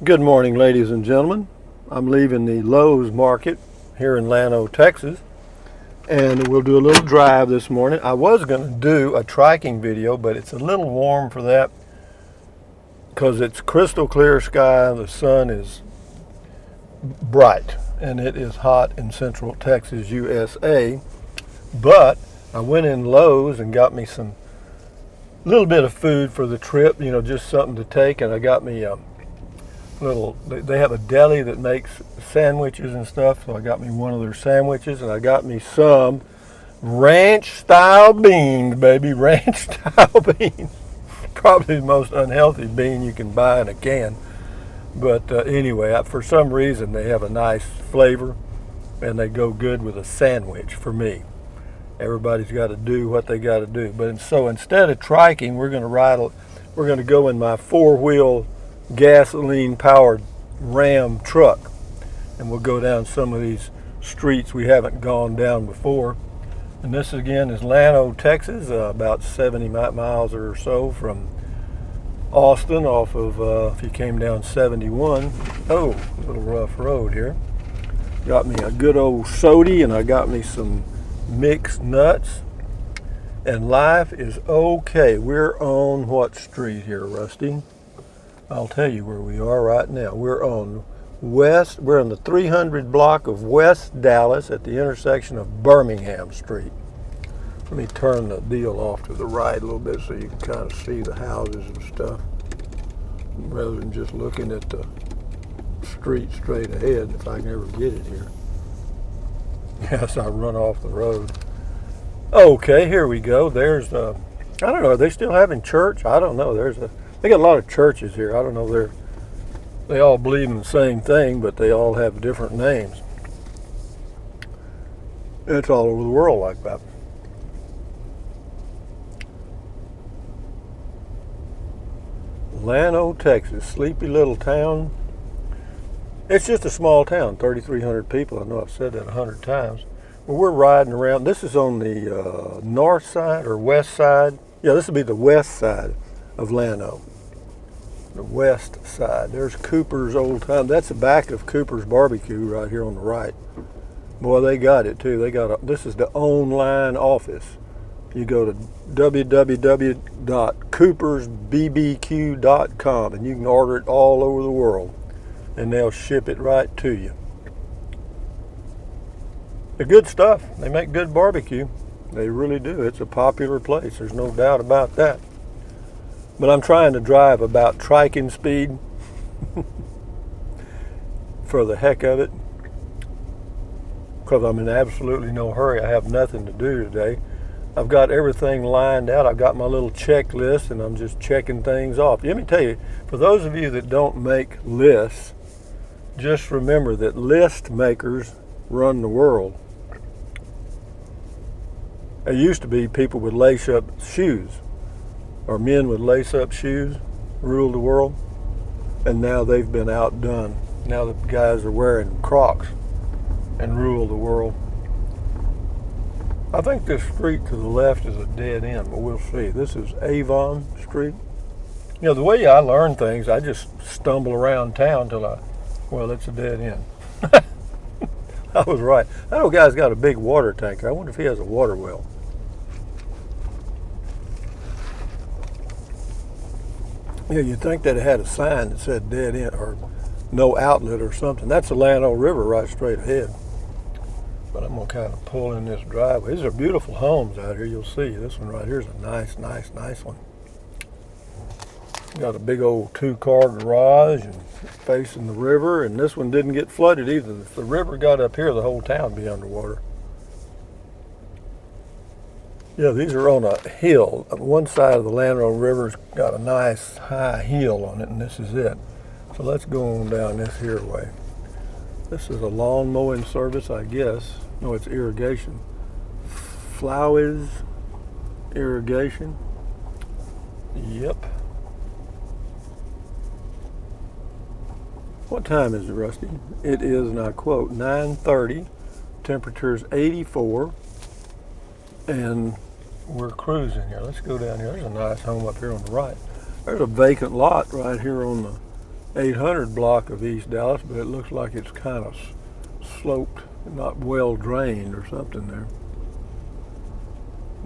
Good morning, ladies and gentlemen. I'm leaving the Lowe's market here in Llano, Texas, and we'll do a little drive this morning. I was going to do a triking video, but it's a little warm for that because it's crystal clear sky. The sun is bright, and it is hot in central Texas, USA. But I went in Lowe's and got me some little bit of food for the trip, just something to take, and I got me they have a deli that makes sandwiches and stuff, so I got me one of their sandwiches, and I got me some ranch style beans, baby. Ranch style beans. Probably the most unhealthy bean you can buy in a can, but anyway, for some reason they have a nice flavor and they go good with a sandwich for me. Everybody's got to do what they got to do. But so instead of triking, we're going to go in my four-wheel gasoline powered Ram truck, and we'll go down some of these streets we haven't gone down before. And this again is Llano, Texas, about 70 miles or so from Austin, off of if you came down 71. Oh, a little rough road here. Got me a good old sody, and I got me some mixed nuts, and life is okay. We're on what street here, Rusty? I'll tell you where we are right now. We're in the 300 block of West Dallas at the intersection of Birmingham Street. Let me turn the deal off to the right a little bit so you can kind of see the houses and stuff, rather than just looking at the street straight ahead, if I can ever get it here. Yes, I run off the road. Okay, here we go. There's I don't know, are they still having church? I don't know. They got a lot of churches here. I don't know, they all believe in the same thing, but they all have different names. It's all over the world like that. Llano, Texas, sleepy little town. It's just a small town, 3,300 people. I know I've said that 100 times. Well, we're riding around. This is on the north side or west side. Yeah, this would be the west side of Llano. The west side. There's Cooper's old time. That's the back of Cooper's Barbecue right here on the right. Boy, they got it too. This is the online office. You go to www.coopersbbq.com and you can order it all over the world, and they'll ship it right to you. The good stuff. They make good barbecue. They really do. It's a popular place. There's no doubt about that. But I'm trying to drive about triking speed for the heck of it, because I'm in absolutely no hurry. I have nothing to do today. I've got everything lined out. I've got my little checklist, and I'm just checking things off. Let me tell you, for those of you that don't make lists, just remember that list makers run the world. It used to be people would lace up shoes, or men would lace up shoes, rule the world, and now they've been outdone. Now the guys are wearing Crocs and rule the world. I think this street to the left is a dead end, but we'll see. This is Avon Street. The way I learn things, I just stumble around town till it's a dead end. I was right. That old guy's got a big water tanker. I wonder if he has a water well. Yeah, you'd think that it had a sign that said dead end or no outlet or something. That's the Llano River right straight ahead. But I'm going to kind of pull in this driveway. These are beautiful homes out here. You'll see. This one right here is a nice one. Got a big old 2-car garage and facing the river, and this one didn't get flooded either. If the river got up here, the whole town would be underwater. Yeah, these are on a hill. One side of the Llano River's got a nice high hill on it, and this is it. So let's go on down this here way. This is a lawn mowing service, I guess. No, it's irrigation. Flowers irrigation. Yep. What time is it, Rusty? It is, and I quote, 9:30. Temperature's 84. And we're cruising here. Let's go down here. There's a nice home up here on the right. There's a vacant lot right here on the 800 block of East Dallas, but it looks like it's kind of sloped, not well drained or something there.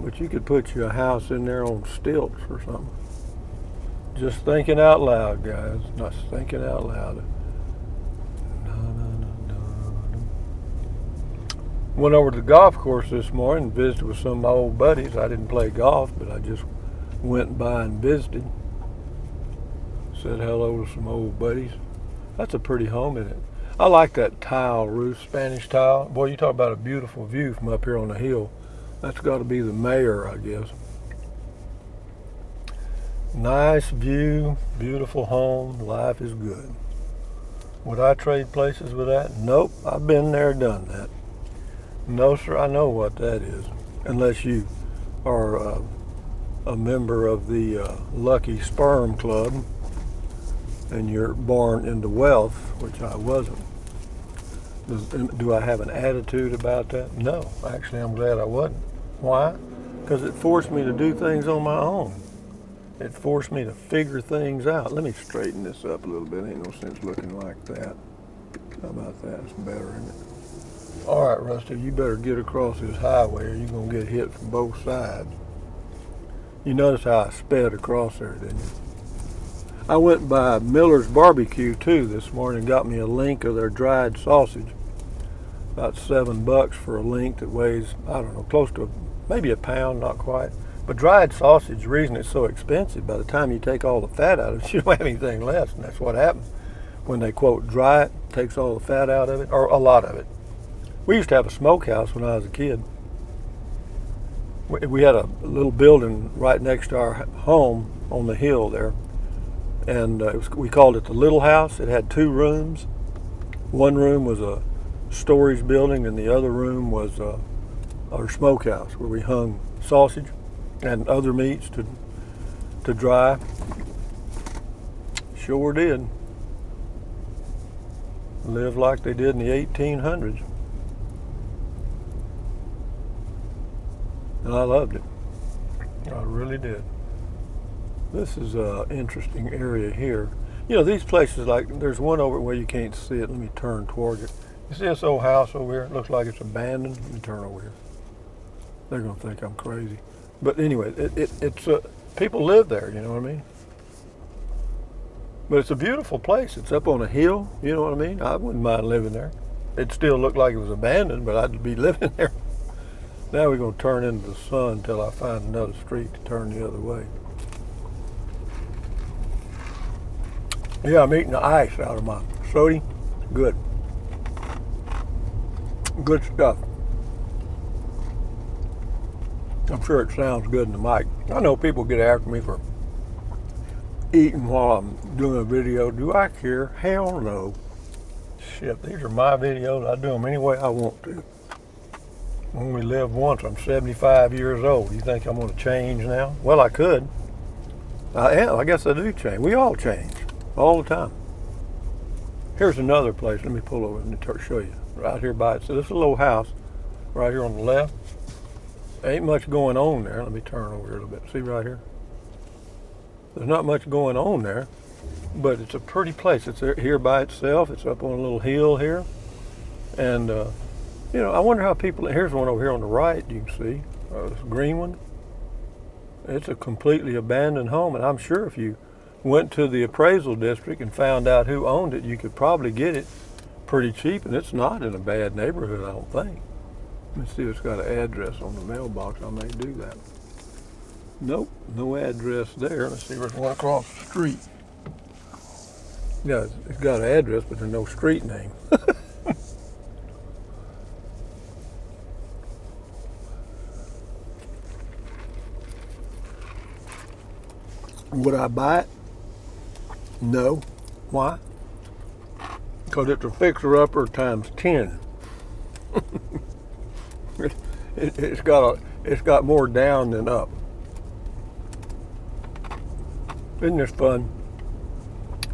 But you could put your house in there on stilts or something. Just thinking out loud, guys. Not thinking out loud. Went over to the golf course this morning, visited with some of my old buddies. I didn't play golf, but I just went by and visited. Said hello to some old buddies. That's a pretty home, isn't it? I like that tile roof, Spanish tile. Boy, you talk about a beautiful view from up here on the hill. That's got to be the mayor, I guess. Nice view, beautiful home, life is good. Would I trade places with that? Nope, I've been there, done that. No, sir, I know what that is. Unless you are a member of the Lucky Sperm Club and you're born into wealth, which I wasn't. Do I have an attitude about that? No, actually I'm glad I wasn't. Why? Because it forced me to do things on my own. It forced me to figure things out. Let me straighten this up a little bit. Ain't no sense looking like that. How about that? It's better, isn't it? All right, Rusty, you better get across this highway or you're going to get hit from both sides. You notice how I sped across there, didn't you? I went by Miller's Barbecue, too, this morning and got me a link of their dried sausage. About $7 for a link that weighs, I don't know, close to maybe a pound, not quite. But dried sausage, the reason it's so expensive, by the time you take all the fat out of it, you don't have anything left, and that's what happens. When they, quote, dry it, takes all the fat out of it, or a lot of it. We used to have a smokehouse when I was a kid. We had a little building right next to our home on the hill there, and we called it the Little House. It had 2 rooms. One room was a storage building, and the other room was our smokehouse where we hung sausage and other meats to dry. Sure did. Lived like they did in the 1800s. And I loved it. I really did. This is an interesting area here. You know, these places, like, there's one over where you can't see it. Let me turn toward it. You see this old house over here? It looks like it's abandoned. Let me turn over here. They're going to think I'm crazy. But anyway, it's people live there, you know what I mean? But it's a beautiful place. It's up on a hill, you know what I mean? I wouldn't mind living there. It still looked like it was abandoned, but I'd be living there. Now we're going to turn into the sun until I find another street to turn the other way. Yeah, I'm eating the ice out of my soda. Good. Good stuff. I'm sure it sounds good in the mic. I know people get after me for eating while I'm doing a video. Do I care? Hell no. Shit, these are my videos. I do them any way I want to. I only live once. I'm 75 years old. You think I'm going to change now? Well, I could. I am. I guess I do change. We all change. All the time. Here's another place. Let me pull over and show you. Right here by it. So this is a little house right here on the left. Ain't much going on there. Let me turn over here a little bit. See right here? There's not much going on there, but it's a pretty place. It's here by itself. It's up on a little hill here. And, you know, I wonder how people, here's one over here on the right, you can see, this green one. It's a completely abandoned home, and I'm sure if you went to the appraisal district and found out who owned it, you could probably get it pretty cheap, and it's not in a bad neighborhood, I don't think. Let me see if it's got an address on the mailbox. I may do that. Nope, no address there. Let's see, there's one across the street. Yeah, it's got an address, but there's no street name. Would I buy it? No. Why? Because it's a fixer-upper times 10. It's got more down than up. Isn't this fun?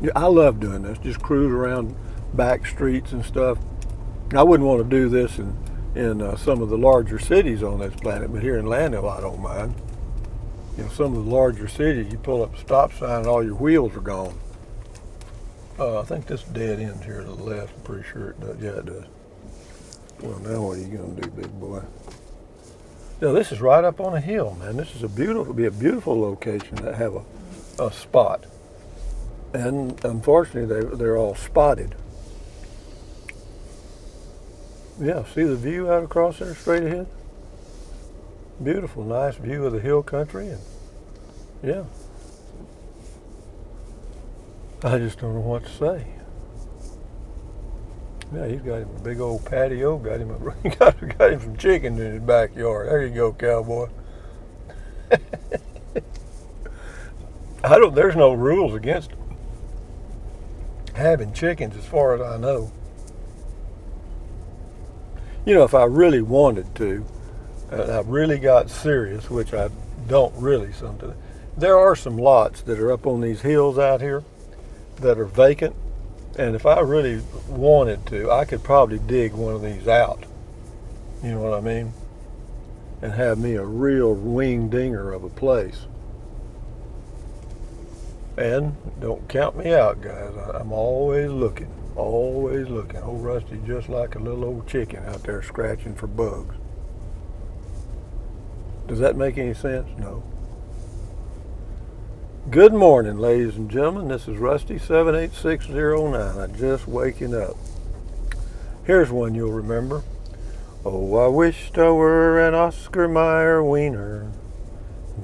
Yeah, I love doing this. Just cruise around back streets and stuff. I wouldn't want to do this in some of the larger cities on this planet, but here in Landale, I don't mind. You know, some of the larger cities, you pull up a stop sign and all your wheels are gone. I think this dead ends here to the left. I'm pretty sure it does. Yeah, it does. Well, now what are you going to do, big boy? Yeah, this is right up on a hill, man. This is be a beautiful location to have a spot. And unfortunately, they're all spotted. Yeah, see the view out across there straight ahead? Beautiful, nice view of the hill country. And yeah. I just don't know what to say. Yeah, he's got him a big old patio. Got him some chickens in his backyard. There you go, cowboy. There's no rules against having chickens, as far as I know. You know, if I really wanted to, and I really got serious, which I don't really sometimes. There are some lots that are up on these hills out here that are vacant, and if I really wanted to, I could probably dig one of these out. You know what I mean? And have me a real wing-dinger of a place. And don't count me out, guys. I'm always looking. Always looking. Old Rusty just like a little old chicken out there scratching for bugs. Does that make any sense? No. Good morning, ladies and gentlemen. This is Rusty 78609. I'm just waking up. Here's one you'll remember. Oh, I wished I were an Oscar Mayer wiener.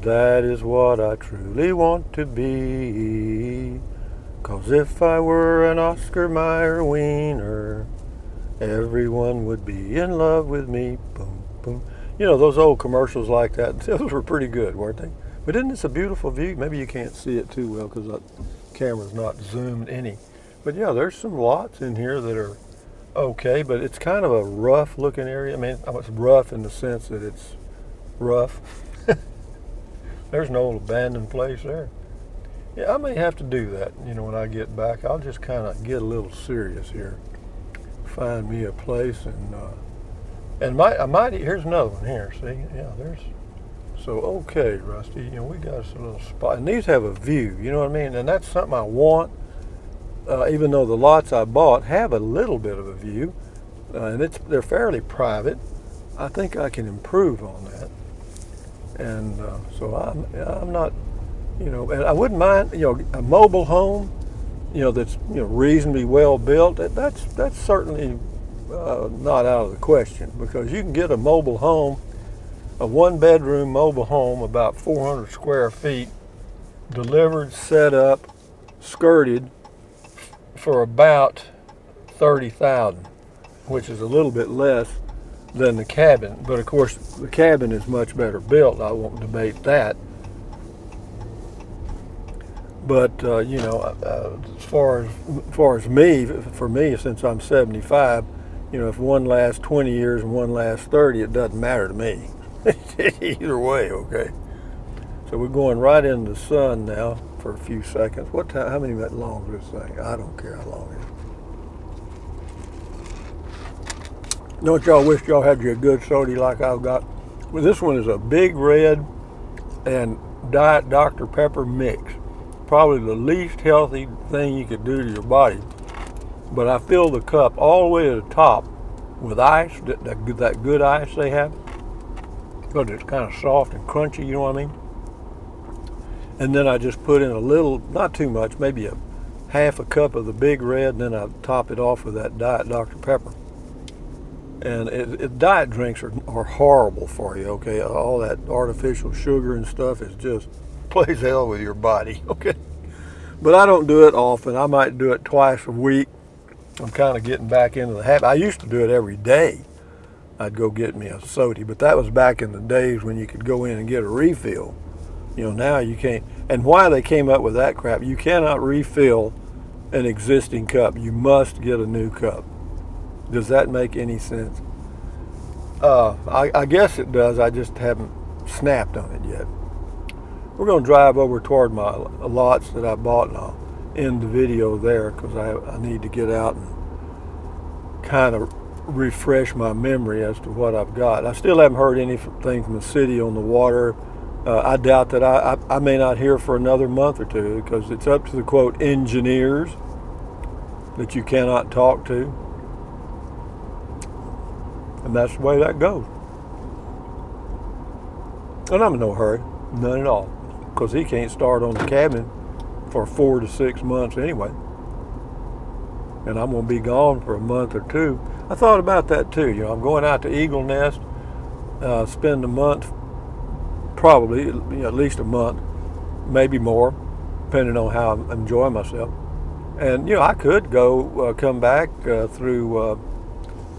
That is what I truly want to be. 'Cause if I were an Oscar Mayer wiener, everyone would be in love with me. Boom, boom. You know, those old commercials like that, those were pretty good, weren't they? But isn't this a beautiful view? Maybe you can't see it too well because the camera's not zoomed any. But yeah, there's some lots in here that are okay, but it's kind of a rough looking area. I mean, it's rough in the sense that it's rough. There's an old abandoned place there. Yeah, I may have to do that, you know, when I get back. I'll just kind of get a little serious here. Find me a place here's another one here, see? Yeah, so okay, Rusty, you know, we got us a little spot. And these have a view, you know what I mean? And that's something I want, even though the lots I bought have a little bit of a view, and they're fairly private. I think I can improve on that. And so I'm not, you know, and I wouldn't mind, you know, a mobile home, you know, that's, you know, reasonably well built. That's certainly not out of the question, because you can get a mobile home, a one-bedroom mobile home, about 400 square feet, delivered, set up, skirted, for about $30,000, which is a little bit less than the cabin. But of course, the cabin is much better built. I won't debate that. But you know, as far as me, for me, since I'm 75, you know, if one lasts 20 years and one lasts 30, it doesn't matter to me. Either way, okay. So we're going right into the sun now for a few seconds. What time? How many minutes long is this thing? I don't care how long it is. Don't y'all wish y'all had your good soda like I've got? Well, this one is a Big Red and Diet Dr. Pepper mix. Probably the least healthy thing you could do to your body. But I fill the cup all the way to the top with ice, that good ice they have. Because it's kind of soft and crunchy, you know what I mean? And then I just put in a little, not too much, maybe a half a cup of the Big Red, and then I top it off with that Diet Dr. Pepper. And diet drinks are horrible for you, okay? All that artificial sugar and stuff is just plays hell with your body, okay? But I don't do it often. I might do it twice a week. I'm kind of getting back into the habit. I used to do it every day. I'd go get me a soda, but that was back in the days when you could go in and get a refill. You know, now you can't. And why they came up with that crap, you cannot refill an existing cup. You must get a new cup. Does that make any sense? I guess it does. I just haven't snapped on it yet. We're going to drive over toward my lots that I bought, and I'll end the video there because I need to get out and kind of refresh my memory as to what I've got. I still haven't heard anything from the city on the water. I doubt that I may not hear for another month or two, because it's up to the, quote, engineers that you cannot talk to. And that's the way that goes. And I'm in no hurry, none at all, because he can't start on the cabin for 4 to 6 months anyway. And I'm going to be gone for a month or two. I thought about that too. You know, I'm going out to Eagle Nest, spend a month, probably, you know, at least a month, maybe more, depending on how I'm enjoying myself. And, you know, I could go come back through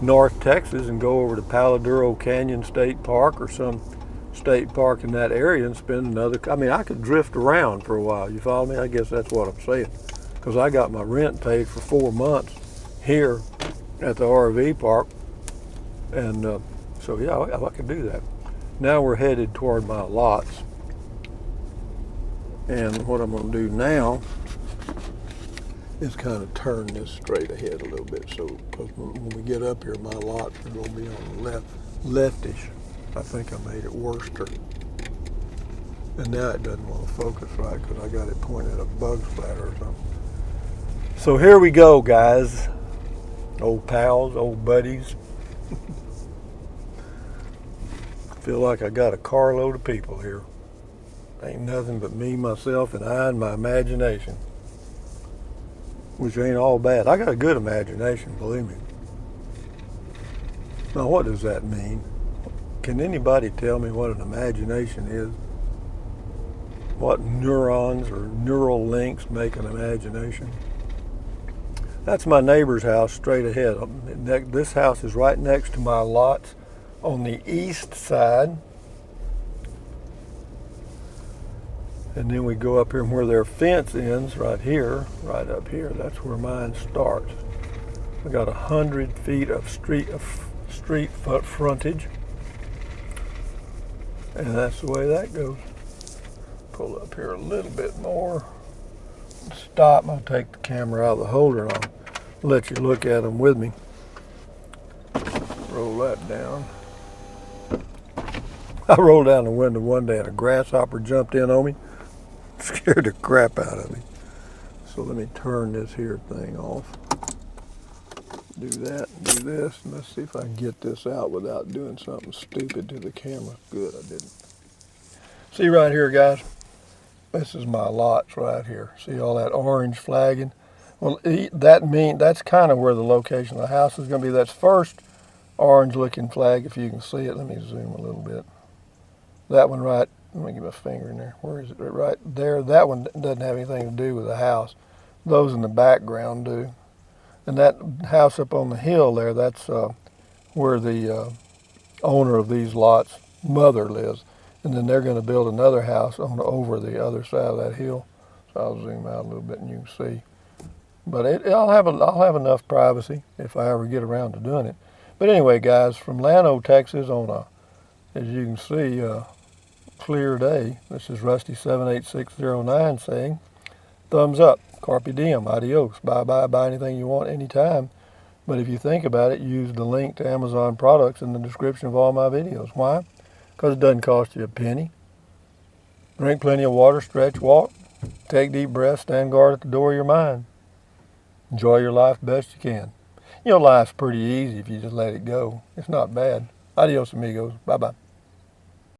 North Texas and go over to Paladuro Canyon State Park or some state park in that area and spend another, I mean, I could drift around for a while. You follow me? I guess that's what I'm saying. Because I got my rent paid for 4 months here at the RV park. And so, yeah, I could do that. Now we're headed toward my lots. And what I'm going to do now is kind of turn this straight ahead a little bit. So, because when we get up here, my lots are going to be on the leftish. I think I made it worster. And now it doesn't want to focus right because I got it pointed at a bug splatter or something. So here we go, guys. Old pals, old buddies. I feel like I got a carload of people here. Ain't nothing but me, myself, and I and my imagination. Which ain't all bad. I got a good imagination, believe me. Now, what does that mean? Can anybody tell me what an imagination is? What neurons or neural links make an imagination? That's my neighbor's house straight ahead. This house is right next to my lots on the east side. And then we go up here, and where their fence ends, right here, right up here, that's where mine starts. I got 100 feet of street foot frontage. And that's the way that goes. Pull up here a little bit more. Stop. I'll take the camera out of the holder and I'll let you look at them with me. Roll that down. I rolled down the window one day and a grasshopper jumped in on me. Scared the crap out of me. So let me turn this here thing off. Do that, do this, and let's see if I can get this out without doing something stupid to the camera. Good, I didn't. See right here, guys? This is my lots right here. See all that orange flagging? Well, that's kind of where the location of the house is going to be. That's first orange-looking flag, if you can see it. Let me zoom a little bit. That one right, let me get my finger in there. Where is it? Right there. That one doesn't have anything to do with the house. Those in the background do. And that house up on the hill there, that's where the owner of these lots' mother lives. And then they're going to build another house over the other side of that hill. So I'll zoom out a little bit and you can see. But I'll have enough privacy if I ever get around to doing it. But anyway, guys, from Llano, Texas, on a, as you can see, clear day. This is Rusty78609 saying, thumbs up. Carpe diem, adios, bye-bye, buy anything you want anytime. But if you think about it, use the link to Amazon products in the description of all my videos. Why? Because it doesn't cost you a penny. Drink plenty of water, stretch, walk, take deep breaths, stand guard at the door of your mind. Enjoy your life best you can. You know, life's pretty easy if you just let it go. It's not bad. Adios, amigos. Bye-bye.